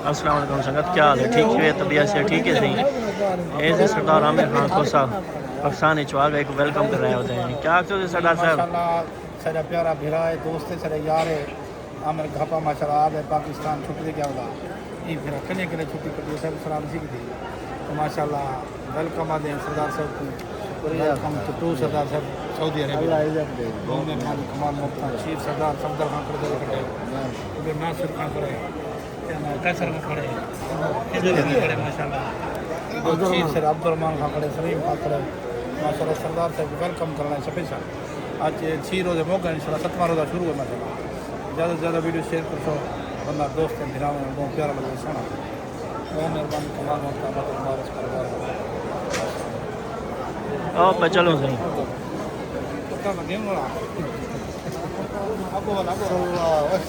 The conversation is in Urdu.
السلام علیکم سنگت، کیا حال ہے؟ ٹھیک ہے؟ طبیعت سے ٹھیک ہے؟ صحیح ایسے سردار عامر خان کوسا پاکستان چوا گئے کو ویلکم کر رہے ہوتے ہیں. کیا آخر سے سردار صاحب؟ ماشاءاللہ سارا پیارا بھیرا ہے، دوست ہے، سارے یار ہے. عامر گھپا ماشاءاللہ آ گئے پاکستان چھٹی کیا ہوگا یہ پھر کنے کنے چھٹی کر دی سب سلام سیکھ دی تو ماشاءاللہ ویلکم آ دیں سردار صاحب کو. ویلکم ٹو سردار صاحب سعودی عربیہ. مہمان کمال مختار شیر سردار صفدر خان کھڑے کھڑے ناصر خان کھڑے کیسر میں کھڑے کھڑے ماشاءاللہ شیر سر عبد الرحمان خان کھڑے سلیم خان کھڑے ماشاءاللہ. سردار صاحب کو ویلکم کرنا ہے سپیشل. آج 6 روزے موقع انشاءاللہ 7واں روزہ شروع ہے ماشاءاللہ. زیادہ سے زیادہ ویڈیو شیئر کر سو بندہ دوست ہیں بھراؤں ہیں بہت پیارا لگتا ہے سونا بہت مہربانی کمال مختار بارش میں چلوں صحیح. کر